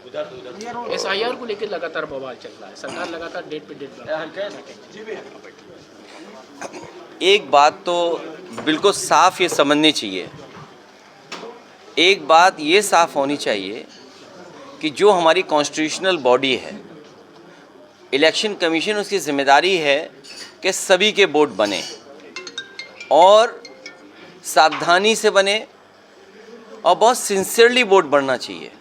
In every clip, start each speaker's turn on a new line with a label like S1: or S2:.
S1: SIR को लेकर लगातार बवाल चल रहा है, सरकार लगातार डेट पे डेट
S2: एक बात तो बिल्कुल साफ ये समझनी चाहिए, एक बात ये साफ होनी चाहिए कि जो हमारी कॉन्स्टिट्यूशनल बॉडी है, इलेक्शन कमीशन, उसकी जिम्मेदारी है कि सभी के वोट बने और सावधानी से बने और बहुत सिंसियरली वोट बढ़ना चाहिए।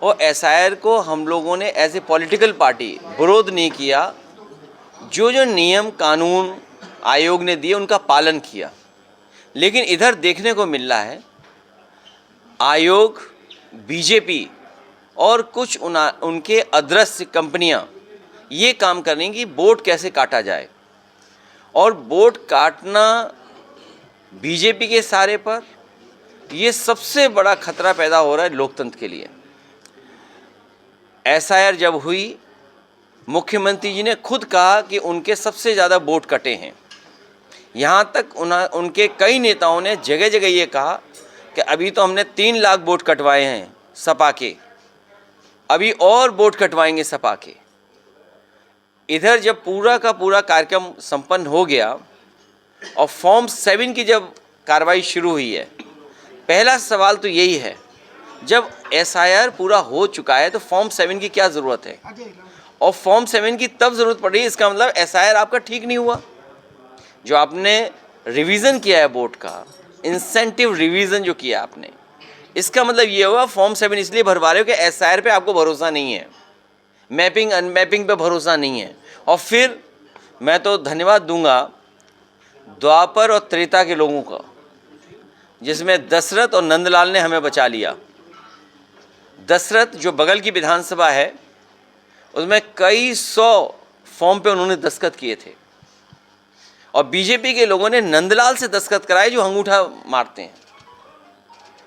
S2: और SIR को हम लोगों ने एज ए पॉलिटिकल पार्टी विरोध नहीं किया, जो जो नियम कानून आयोग ने दिए उनका पालन किया। लेकिन इधर देखने को मिल रहा है आयोग, बीजेपी और कुछ उनके अदृश्य कंपनियां ये काम कर रही कि वोट कैसे काटा जाए, और वोट काटना बीजेपी के इशारे पर ये सबसे बड़ा खतरा पैदा हो रहा है लोकतंत्र के लिए। SIR जब हुई, मुख्यमंत्री जी ने खुद कहा कि उनके सबसे ज़्यादा वोट कटे हैं। यहाँ तक उनके कई नेताओं ने जगह जगह ये कहा कि अभी तो हमने 3 लाख वोट कटवाए हैं सपा के, अभी और वोट कटवाएंगे सपा के। इधर जब पूरा का पूरा कार्यक्रम संपन्न हो गया और फॉर्म 7 की जब कार्रवाई शुरू हुई है, पहला सवाल तो यही है, जब SIR पूरा हो चुका है तो फॉर्म 7 की क्या ज़रूरत है? और फॉर्म 7 की तब ज़रूरत पड़ रही है, इसका मतलब SIR आपका ठीक नहीं हुआ। जो आपने रिवीजन किया है वोट का, इंसेंटिव रिवीजन जो किया आपने, इसका मतलब ये हुआ फॉर्म 7 इसलिए भरवा रहे हो कि SIR पे आपको भरोसा नहीं है, मैपिंग अनमैपिंग पे भरोसा नहीं है। और फिर मैं तो धन्यवाद दूंगा द्वापर और त्रेता के लोगों का, जिसमें दशरथ और नंदलाल ने हमें बचा लिया। दशरथ जो बगल की विधानसभा है, उसमें कई 100 फॉर्म पे उन्होंने दस्तखत किए थे, और बीजेपी के लोगों ने नंदलाल से दस्तखत कराए जो अंगूठा मारते हैं।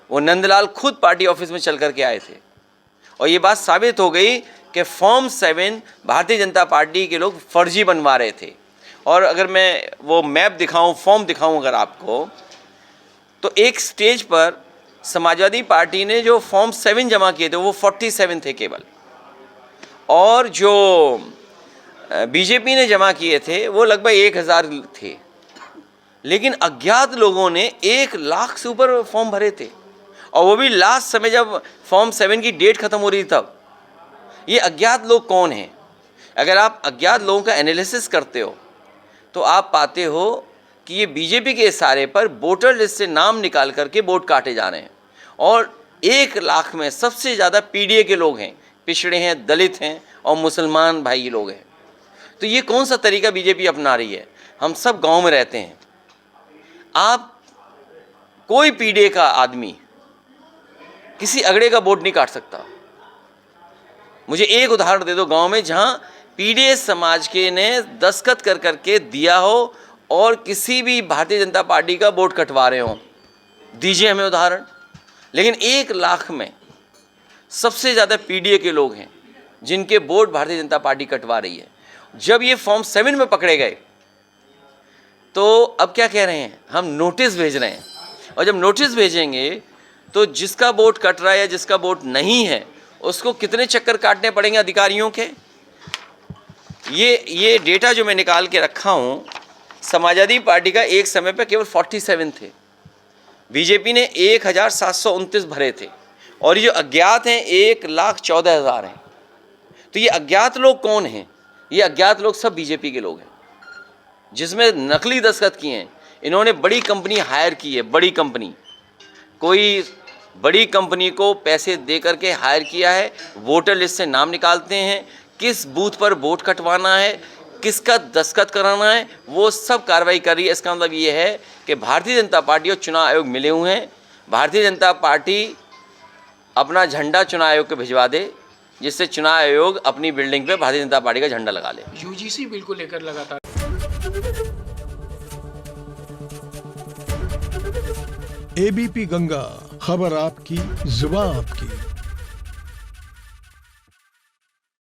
S2: वो नंदलाल खुद पार्टी ऑफिस में चल कर के आए थे, और ये बात साबित हो गई कि फॉर्म 7 भारतीय जनता पार्टी के लोग फर्जी बनवा रहे थे। और अगर मैं वो मैप दिखाऊं, फॉर्म दिखाऊं अगर आपको, तो एक स्टेज पर समाजवादी पार्टी ने जो फॉर्म 7 जमा किए थे वो 47 थे केवल, और जो बीजेपी ने जमा किए थे वो लगभग 1000 थे। लेकिन अज्ञात लोगों ने 1 लाख से ऊपर फॉर्म भरे थे, और वो भी लास्ट समय जब फॉर्म 7 की डेट खत्म हो रही तब। ये अज्ञात लोग कौन हैं? अगर आप अज्ञात लोगों का एनालिसिस करते हो तो आप पाते हो कि ये बीजेपी के इशारे पर वोटर लिस्ट से नाम निकाल करके वोट काटे जा रहे हैं, और 1 लाख में सबसे ज़्यादा PDA के लोग हैं, पिछड़े हैं, दलित हैं और मुसलमान भाई लोग हैं। तो ये कौन सा तरीका बीजेपी अपना रही है? हम सब गांव में रहते हैं, आप कोई PDA का आदमी किसी अगड़े का वोट नहीं काट सकता। मुझे एक उदाहरण दे दो गांव में जहां PDA समाज के ने दस्तखत कर करके दिया हो और किसी भी भारतीय जनता पार्टी का वोट कटवा रहे हो, दीजिए हमें उदाहरण। लेकिन 1 लाख में सबसे ज़्यादा PDA के लोग हैं जिनके वोट भारतीय जनता पार्टी कटवा रही है। जब ये फॉर्म 7 में पकड़े गए तो अब क्या कह रहे हैं? हम नोटिस भेज रहे हैं, और जब नोटिस भेजेंगे तो जिसका वोट कट रहा है या जिसका वोट नहीं है उसको कितने चक्कर काटने पड़ेंगे अधिकारियों के। ये डेटा जो मैं निकाल के रखा हूँ, समाजवादी पार्टी का एक समय पर केवल 47 थे, बीजेपी ने 1729 भरे थे, और ये जो अज्ञात हैं 1,14,000 हैं। तो ये अज्ञात लोग कौन हैं? ये अज्ञात लोग सब बीजेपी के लोग हैं, जिसमें नकली दस्तखत किए हैं। इन्होंने बड़ी कंपनी हायर की है, बड़ी कंपनी, कोई बड़ी कंपनी को पैसे दे करके हायर किया है, वोटर लिस्ट से नाम निकालते हैं, किस बूथ पर वोट कटवाना है, किसका दस्तखत कराना है, वो सब कार्रवाई कर रही है। इसका मतलब ये है कि भारतीय जनता पार्टी और चुनाव आयोग मिले हुए हैं। भारतीय जनता पार्टी अपना झंडा चुनाव आयोग को भिजवा दे, जिससे चुनाव आयोग अपनी बिल्डिंग पे भारतीय जनता पार्टी का झंडा लगा ले।
S1: UGC बिल को लेकर लगातार
S3: ABP गंगा, खबर आपकी, जुबान आपकी।